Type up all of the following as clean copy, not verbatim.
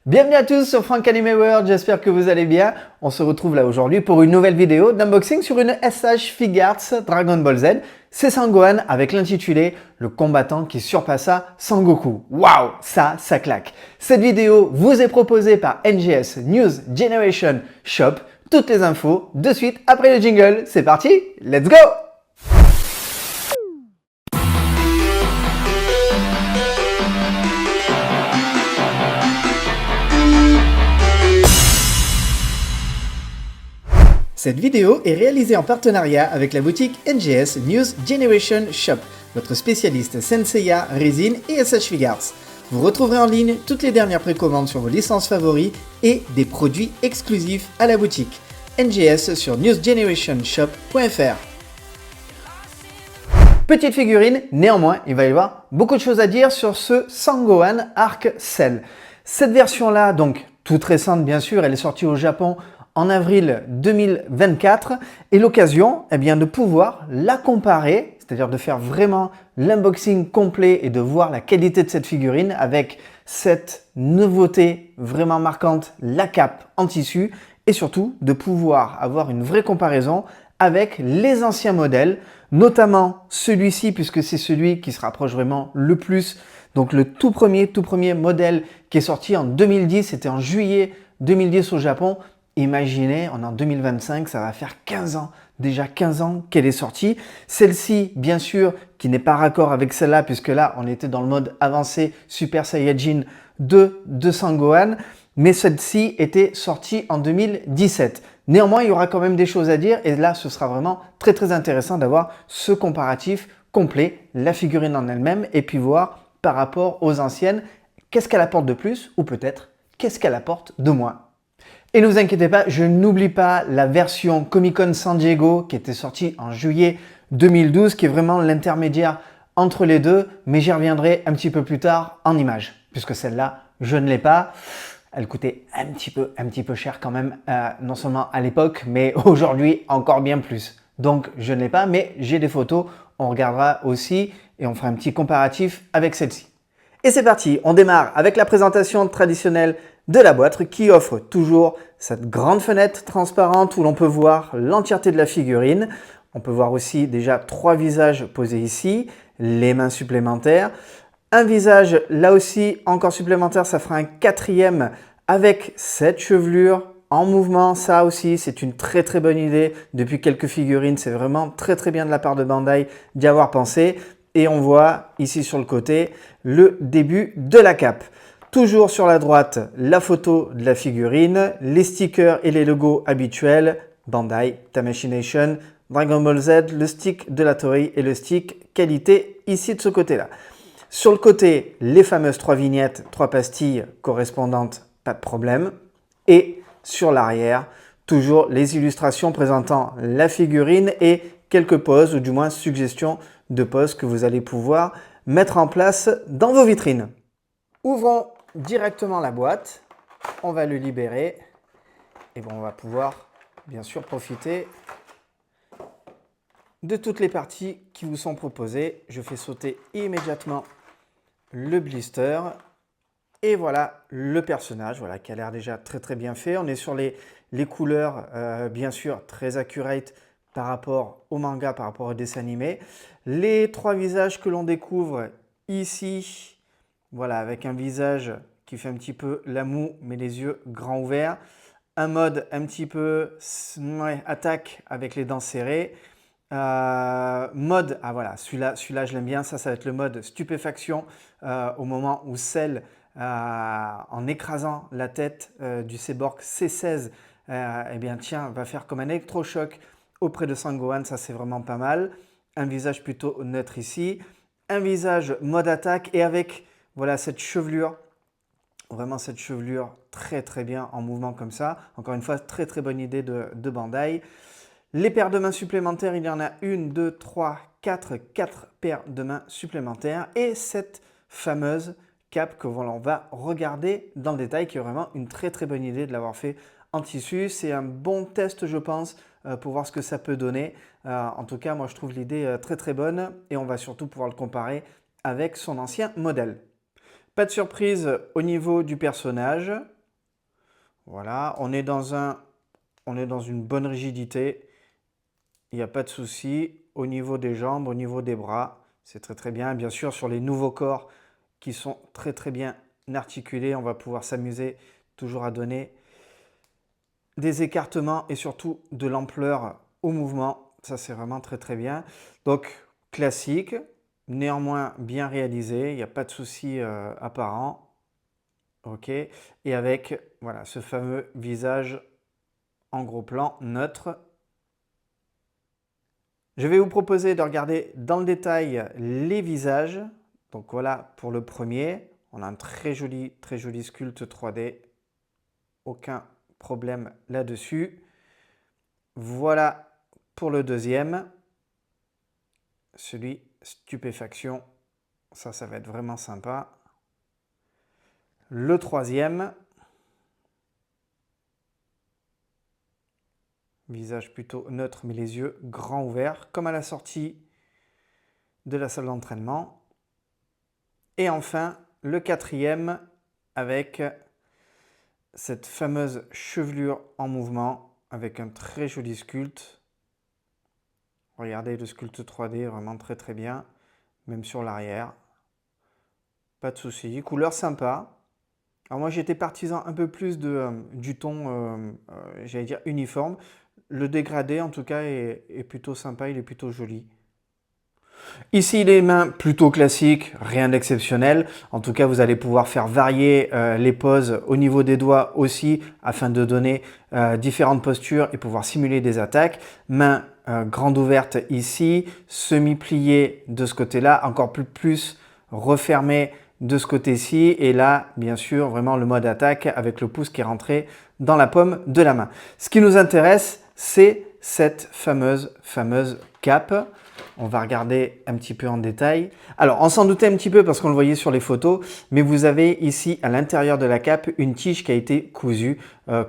Bienvenue à tous sur Frank Anime World, j'espère que vous allez bien. On se retrouve là aujourd'hui pour une nouvelle vidéo d'unboxing sur une SH Figuarts Dragon Ball Z. C'est Sangohan avec l'intitulé « Le combattant qui surpassa Sangoku ». Waouh, ça claque. Cette vidéo vous est proposée par NGS News Generation Shop. Toutes les infos de suite après le jingle. C'est parti, let's go! Cette vidéo est réalisée en partenariat avec la boutique NGS News Generation Shop, votre spécialiste Senseiya, résine et SH Figuarts. Vous retrouverez en ligne toutes les dernières précommandes sur vos licences favoris et des produits exclusifs à la boutique. NGS sur newsgenerationshop.fr. Petite figurine, néanmoins, il va y avoir beaucoup de choses à dire sur ce Sangohan Arc Cell. Cette version-là, donc toute récente bien sûr, elle est sortie au Japon en avril 2024 et l'occasion de pouvoir la comparer, c'est-à-dire de faire vraiment l'unboxing complet et de voir la qualité de cette figurine avec cette nouveauté vraiment marquante, la cape en tissu et surtout de pouvoir avoir une vraie comparaison avec les anciens modèles, notamment celui-ci puisque c'est celui qui se rapproche vraiment le plus. Donc le tout premier modèle qui est sorti en 2010, c'était en juillet 2010 au Japon. Imaginez, on est en 2025, ça va faire 15 ans, déjà 15 ans qu'elle est sortie. Celle-ci, bien sûr, qui n'est pas raccord avec celle-là, puisque là, on était dans le mode avancé Super Saiyajin 2 de Sangohan, mais celle-ci était sortie en 2017. Néanmoins, il y aura quand même des choses à dire, et là, ce sera vraiment très intéressant d'avoir ce comparatif complet, la figurine en elle-même, et puis voir par rapport aux anciennes, qu'est-ce qu'elle apporte de plus, ou peut-être, qu'est-ce qu'elle apporte de moins. Et ne vous inquiétez pas, je n'oublie pas la version Comic-Con San Diego qui était sortie en juillet 2012, qui est vraiment l'intermédiaire entre les deux, mais j'y reviendrai un petit peu plus tard en images, puisque celle-là, je ne l'ai pas. Elle coûtait un petit peu cher quand même, non seulement à l'époque, mais aujourd'hui encore bien plus. Donc je ne l'ai pas, mais j'ai des photos, on regardera aussi et on fera un petit comparatif avec celle-ci. Et c'est parti, on démarre avec la présentation traditionnelle de la boîte qui offre toujours cette grande fenêtre transparente où l'on peut voir l'entièreté de la figurine. On peut voir aussi déjà 3 visages posés ici, les mains supplémentaires. Un visage là aussi encore supplémentaire, ça fera un 4e avec cette chevelure en mouvement. Ça aussi c'est une très bonne idée. Depuis quelques figurines, c'est vraiment très bien de la part de Bandai d'y avoir pensé. Et on voit ici sur le côté le début de la cape. Toujours sur la droite, la photo de la figurine, les stickers et les logos habituels, Bandai, Tamashii Nation, Dragon Ball Z, le stick de la Toei et le stick qualité ici de ce côté-là. Sur le côté, les fameuses 3 vignettes, 3 pastilles correspondantes, pas de problème. Et sur l'arrière, toujours les illustrations présentant la figurine et quelques poses, ou du moins suggestions de poses que vous allez pouvoir mettre en place dans vos vitrines. Ouvrons directement la boîte, on va le libérer et on va pouvoir bien sûr profiter de toutes les parties qui vous sont proposées. Je fais sauter immédiatement le blister et voilà le personnage qui a l'air déjà très bien fait. On est sur les couleurs bien sûr très accurate par rapport au manga, par rapport au dessin animé. Les 3 visages que l'on découvre ici, voilà, avec un visage qui fait un petit peu la moue, mais les yeux grands ouverts. Un mode un petit peu attaque avec les dents serrées. Mode, voilà, celui-là je l'aime bien, ça va être le mode stupéfaction au moment où Cell, en écrasant la tête du cyborg C16, va faire comme un électrochoc auprès de Sangohan, ça c'est vraiment pas mal. Un visage plutôt neutre ici. Un visage mode attaque et avec cette chevelure, vraiment cette chevelure très bien en mouvement comme ça. Encore une fois, très bonne idée de Bandai. Les paires de mains supplémentaires, il y en a 1, 2, 3, 4 paires de mains supplémentaires. Et cette fameuse cape que l'on va regarder dans le détail, qui est vraiment une très bonne idée de l'avoir fait en tissu. C'est un bon test, je pense, pour voir ce que ça peut donner. En tout cas, moi, je trouve l'idée très bonne et on va surtout pouvoir le comparer avec son ancien modèle. Pas de surprise au niveau du personnage. Voilà, on est dans une bonne rigidité. Il n'y a pas de souci. Au niveau des jambes, au niveau des bras, c'est très très bien. Bien sûr, sur les nouveaux corps qui sont très très bien articulés, on va pouvoir s'amuser toujours à donner des écartements et surtout de l'ampleur au mouvement. Ça, c'est vraiment très très bien. Donc, classique, néanmoins bien réalisé. Il n'y a pas de souci apparent. OK. Et avec voilà, ce fameux visage en gros plan neutre. Je vais vous proposer de regarder dans le détail les visages. Donc voilà pour le premier. On a un très joli sculpte 3D. Aucun problème là-dessus. Voilà pour le deuxième. Celui stupéfaction. Ça va être vraiment sympa. Le troisième. Visage plutôt neutre, mais les yeux grands ouverts, comme à la sortie de la salle d'entraînement. Et enfin, le quatrième, avec cette fameuse chevelure en mouvement, avec un très joli sculpte. Regardez le sculpte 3D, vraiment très très bien, même sur l'arrière. Pas de souci, couleur sympa. Alors moi j'étais partisan un peu plus du ton, j'allais dire uniforme. Le dégradé en tout cas est plutôt sympa, il est plutôt joli. Ici les mains plutôt classiques, rien d'exceptionnel. En tout cas vous allez pouvoir faire varier les poses au niveau des doigts aussi afin de donner différentes postures et pouvoir simuler des attaques. Main grande ouverte ici, semi-pliée de ce côté-là, encore plus refermée de ce côté-ci, et là bien sûr vraiment le mode attaque avec le pouce qui est rentré dans la paume de la main. Ce qui nous intéresse, c'est cette fameuse cape. On va regarder un petit peu en détail. Alors, on s'en doutait un petit peu parce qu'on le voyait sur les photos, mais vous avez ici à l'intérieur de la cape une tige qui a été cousue,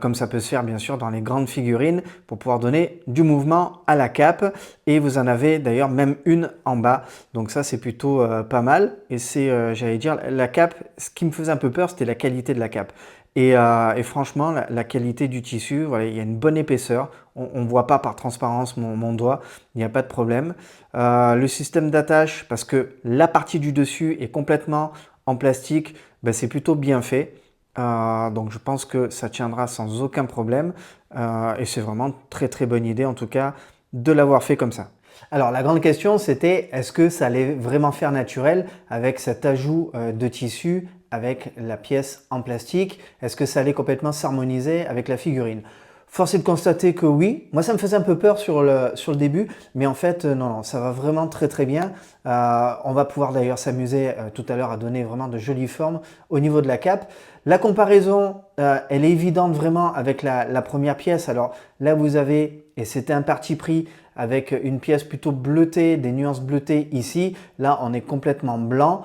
comme ça peut se faire bien sûr dans les grandes figurines, pour pouvoir donner du mouvement à la cape. Et vous en avez d'ailleurs même une en bas. Donc ça, c'est plutôt pas mal. Et c'est, j'allais dire, la cape, ce qui me faisait un peu peur, c'était la qualité de la cape. Et franchement, la qualité du tissu, voilà, il y a une bonne épaisseur. On ne voit pas par transparence mon doigt, il n'y a pas de problème. Le système d'attache, parce que la partie du dessus est complètement en plastique, ben, c'est plutôt bien fait. Donc je pense que ça tiendra sans aucun problème. Et c'est vraiment très très bonne idée en tout cas de l'avoir fait comme ça. Alors la grande question c'était est-ce que ça allait vraiment faire naturel avec cet ajout de tissu avec la pièce en plastique? Est-ce que ça allait complètement s'harmoniser avec la figurine? Force est de constater que oui. Moi ça me faisait un peu peur sur le début, mais en fait non, ça va vraiment très très bien. On va pouvoir d'ailleurs s'amuser tout à l'heure à donner vraiment de jolies formes au niveau de la cape. La comparaison, elle est évidente vraiment avec la première pièce. Alors là vous avez, et c'était un parti pris, avec une pièce plutôt bleutée, des nuances bleutées ici. Là, on est complètement blanc.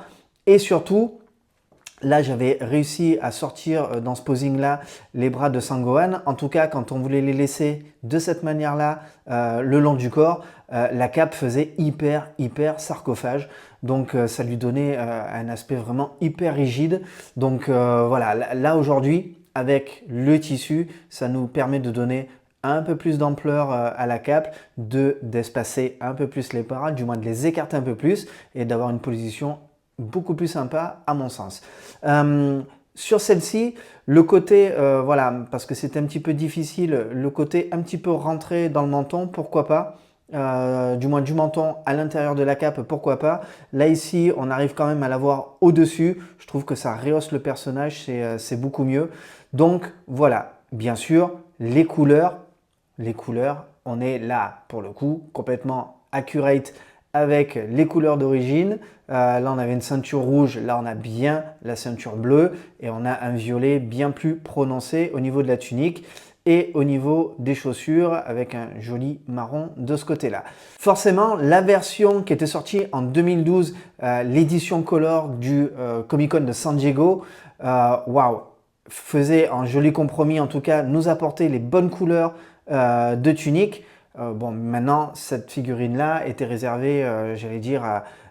Et surtout, là, j'avais réussi à sortir dans ce posing-là les bras de Sangohan. En tout cas, quand on voulait les laisser de cette manière-là le long du corps, la cape faisait hyper sarcophage. Donc, ça lui donnait un aspect vraiment hyper rigide. Donc, voilà, là aujourd'hui, avec le tissu, ça nous permet de donner un peu plus d'ampleur à la cape, d'espacer un peu plus les bras, du moins de les écarter un peu plus et d'avoir une position beaucoup plus sympa à mon sens. Sur celle-ci, le côté, voilà, parce que c'est un petit peu difficile, le côté un petit peu rentré dans le menton, pourquoi pas, du moins du menton à l'intérieur de la cape, pourquoi pas. Là ici, on arrive quand même à l'avoir au-dessus, je trouve que ça rehausse le personnage, c'est beaucoup mieux. Donc voilà, bien sûr, les couleurs, on est là pour le coup complètement accurate avec les couleurs d'origine. Là on avait une ceinture rouge, là on a bien la ceinture bleue et on a un violet bien plus prononcé au niveau de la tunique et au niveau des chaussures avec un joli marron de ce côté-là. Forcément, la version qui était sortie en 2012, l'édition color du Comic-Con de San Diego, waouh, faisait un joli compromis, en tout cas nous apporter les bonnes couleurs de tunique. Bon, maintenant, cette figurine-là était réservée, j'allais dire,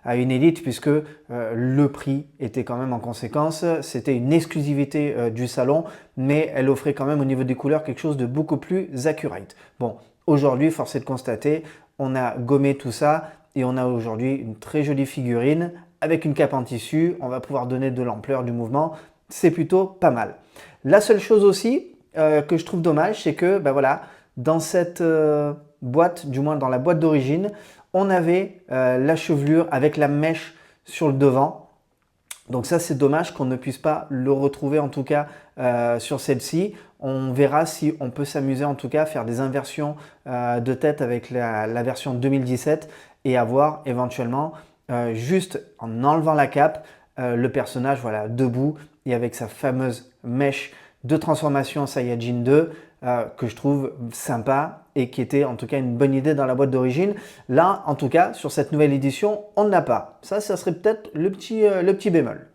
à une élite, puisque le prix était quand même en conséquence. C'était une exclusivité du salon, mais elle offrait quand même au niveau des couleurs quelque chose de beaucoup plus accurate. Bon, aujourd'hui, force est de constater, on a gommé tout ça et on a aujourd'hui une très jolie figurine avec une cape en tissu. On va pouvoir donner de l'ampleur du mouvement. C'est plutôt pas mal. La seule chose aussi que je trouve dommage, c'est que ben voilà, dans cette boîte, du moins dans la boîte d'origine, on avait la chevelure avec la mèche sur le devant. Donc ça, c'est dommage qu'on ne puisse pas le retrouver en tout cas sur celle-ci. On verra si on peut s'amuser en tout cas à faire des inversions de tête avec la version 2017 et avoir éventuellement juste en enlevant la cape le personnage voilà, debout et avec sa fameuse mèche de transformation Saiyajin 2 que je trouve sympa et qui était en tout cas une bonne idée dans la boîte d'origine. Là, en tout cas, sur cette nouvelle édition, on n'a pas. Ça serait peut-être le petit bémol.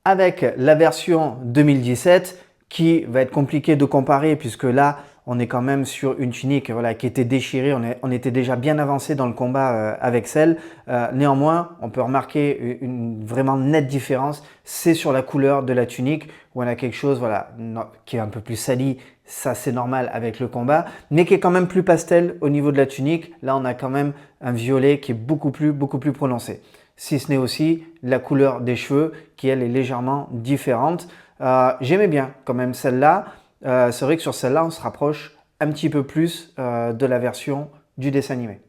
Avec la version 2017, qui va être compliqué de comparer puisque là, on est quand même sur une tunique voilà, qui était déchirée, on était déjà bien avancé dans le combat avec celle. Néanmoins, on peut remarquer une vraiment nette différence, c'est sur la couleur de la tunique où on a quelque chose voilà, qui est un peu plus sali, ça c'est normal avec le combat, mais qui est quand même plus pastel au niveau de la tunique. Là, on a quand même un violet qui est beaucoup plus prononcé. Si ce n'est aussi la couleur des cheveux qui elle est légèrement différente. J'aimais bien quand même celle-là. C'est vrai que sur celle-là, on se rapproche un petit peu plus de la version du dessin animé.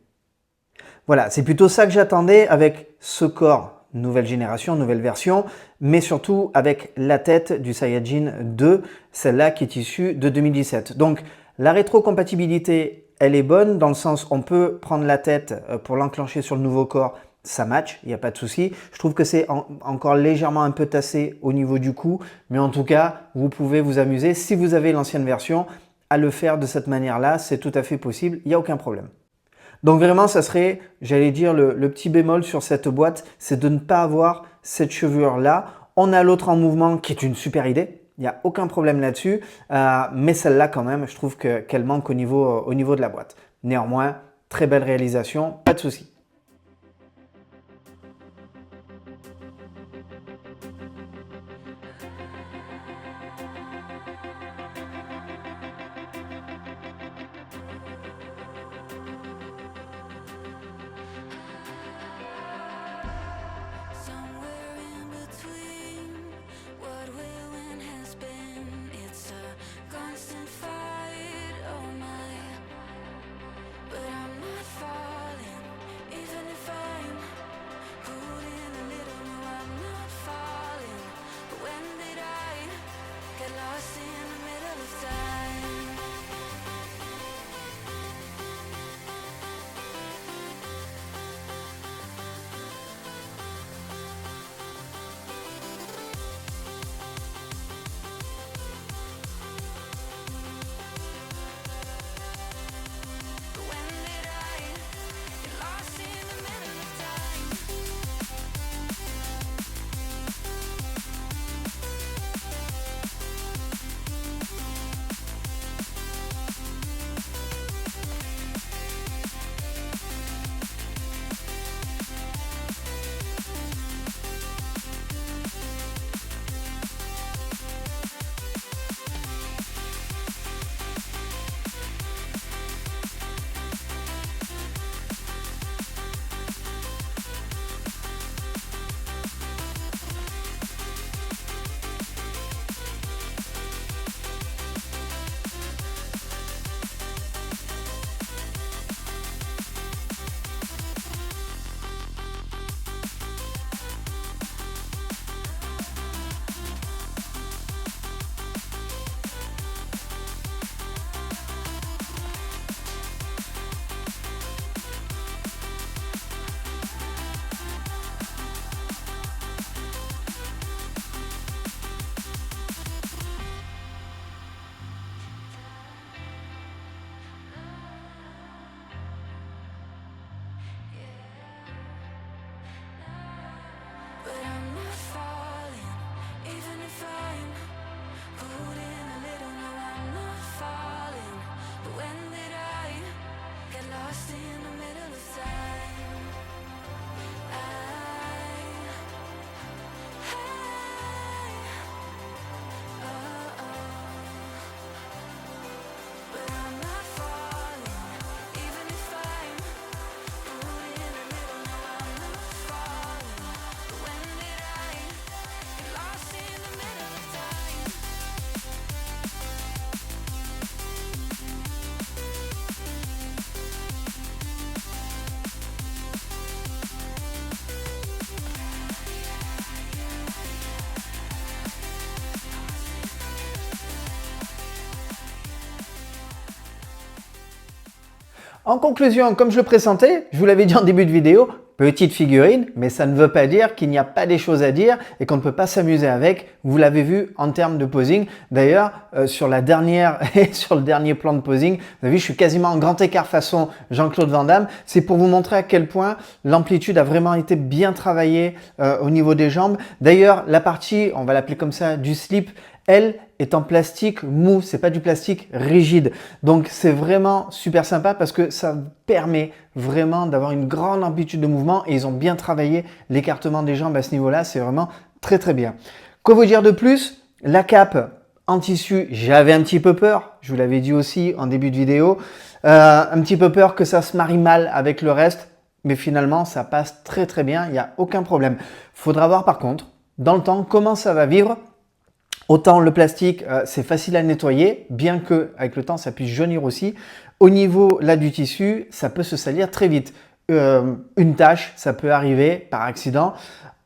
Voilà, c'est plutôt ça que j'attendais avec ce corps, nouvelle génération, nouvelle version, mais surtout avec la tête du Saiyajin 2, celle-là qui est issue de 2017. Donc la rétrocompatibilité, elle est bonne dans le sens on peut prendre la tête pour l'enclencher sur le nouveau corps, ça match, il n'y a pas de souci. Je trouve que c'est encore légèrement un peu tassé au niveau du cou, mais en tout cas, vous pouvez vous amuser si vous avez l'ancienne version à le faire de cette manière-là, c'est tout à fait possible, il n'y a aucun problème. Donc vraiment, ça serait, j'allais dire, le petit bémol sur cette boîte, c'est de ne pas avoir cette chevelure-là. On a l'autre en mouvement qui est une super idée, il n'y a aucun problème là-dessus, mais celle-là quand même, je trouve qu'elle manque au niveau de la boîte. Néanmoins, très belle réalisation, pas de souci. Somewhere in between what will and has been, it's a constant fight, oh my. But I'm not falling, En conclusion, comme je le pressentais, je vous l'avais dit en début de vidéo, petite figurine, mais ça ne veut pas dire qu'il n'y a pas des choses à dire et qu'on ne peut pas s'amuser avec. Vous l'avez vu en termes de posing. D'ailleurs, sur la dernière et sur le dernier plan de posing, vous avez vu, je suis quasiment en grand écart façon Jean-Claude Van Damme. C'est pour vous montrer à quel point l'amplitude a vraiment été bien travaillée au niveau des jambes. D'ailleurs, la partie, on va l'appeler comme ça, du slip, elle est en plastique mou, c'est pas du plastique rigide. Donc c'est vraiment super sympa parce que ça permet vraiment d'avoir une grande amplitude de mouvement et ils ont bien travaillé l'écartement des jambes à ce niveau-là, c'est vraiment très très bien. Quoi vous dire de plus? La cape en tissu, j'avais un petit peu peur, je vous l'avais dit aussi en début de vidéo, un petit peu peur que ça se marie mal avec le reste, mais finalement ça passe très très bien, il n'y a aucun problème. Faudra voir par contre, dans le temps, comment ça va vivre. Autant le plastique, c'est facile à nettoyer, bien que avec le temps, ça puisse jaunir aussi. Au niveau là du tissu, ça peut se salir très vite. Une tache, ça peut arriver par accident.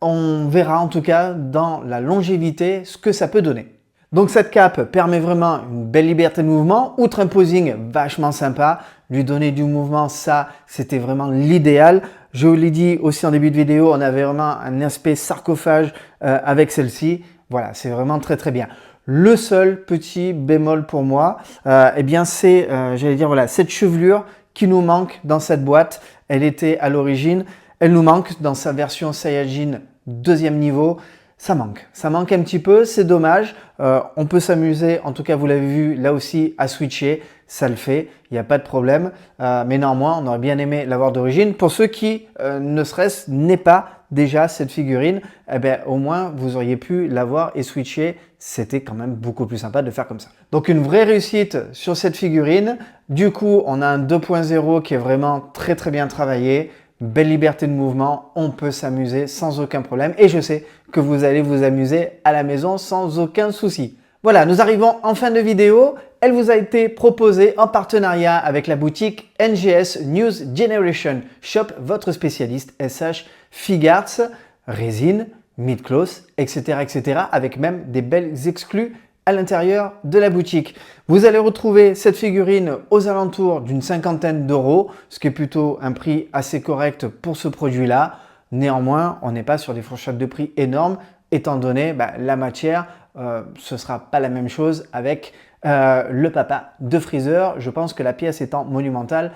On verra en tout cas dans la longévité ce que ça peut donner. Donc cette cape permet vraiment une belle liberté de mouvement, outre un posing vachement sympa. Lui donner du mouvement, ça, c'était vraiment l'idéal. Je vous l'ai dit aussi en début de vidéo, on avait vraiment un aspect sarcophage avec celle-ci. Voilà, c'est vraiment très très bien. Le seul petit bémol pour moi, eh bien c'est, j'allais dire, voilà, cette chevelure qui nous manque dans cette boîte. Elle était à l'origine, elle nous manque dans sa version Saiyajin 2e niveau. Ça manque un petit peu, c'est dommage. On peut s'amuser, en tout cas vous l'avez vu là aussi, à switcher, ça le fait, il n'y a pas de problème. Mais néanmoins, on aurait bien aimé l'avoir d'origine. Pour ceux qui, ne serait-ce, n'aient pas déjà cette figurine, eh bien, au moins vous auriez pu l'avoir et switcher. C'était quand même beaucoup plus sympa de faire comme ça. Donc une vraie réussite sur cette figurine. Du coup, on a un 2.0 qui est vraiment très très bien travaillé. Belle liberté de mouvement, on peut s'amuser sans aucun problème et je sais que vous allez vous amuser à la maison sans aucun souci. Voilà, nous arrivons en fin de vidéo. Elle vous a été proposée en partenariat avec la boutique NGS News Generation Shop, votre spécialiste SH Figarts, résine, mid-close, etc., etc., avec même des belles exclus à l'intérieur de la boutique. Vous allez retrouver cette figurine aux alentours d'une 50aine d'euros, ce qui est plutôt un prix assez correct pour ce produit-là. Néanmoins, on n'est pas sur des fourchettes de prix énormes, étant donné la matière, ce ne sera pas la même chose avec le papa de Freezer. Je pense que la pièce étant monumentale,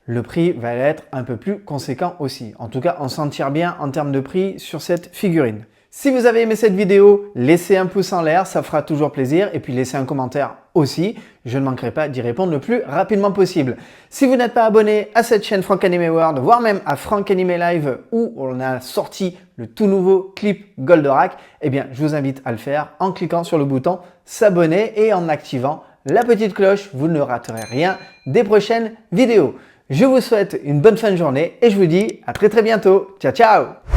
le prix va être un peu plus conséquent aussi. En tout cas, on s'en tire bien en termes de prix sur cette figurine. Si vous avez aimé cette vidéo, laissez un pouce en l'air, ça fera toujours plaisir. Et puis laissez un commentaire aussi, je ne manquerai pas d'y répondre le plus rapidement possible. Si vous n'êtes pas abonné à cette chaîne Franck Anime World, voire même à Franck Anime Live où on a sorti le tout nouveau clip Goldorak, eh bien je vous invite à le faire en cliquant sur le bouton s'abonner et en activant la petite cloche. Vous ne raterez rien des prochaines vidéos. Je vous souhaite une bonne fin de journée et je vous dis à très très bientôt. Ciao ciao!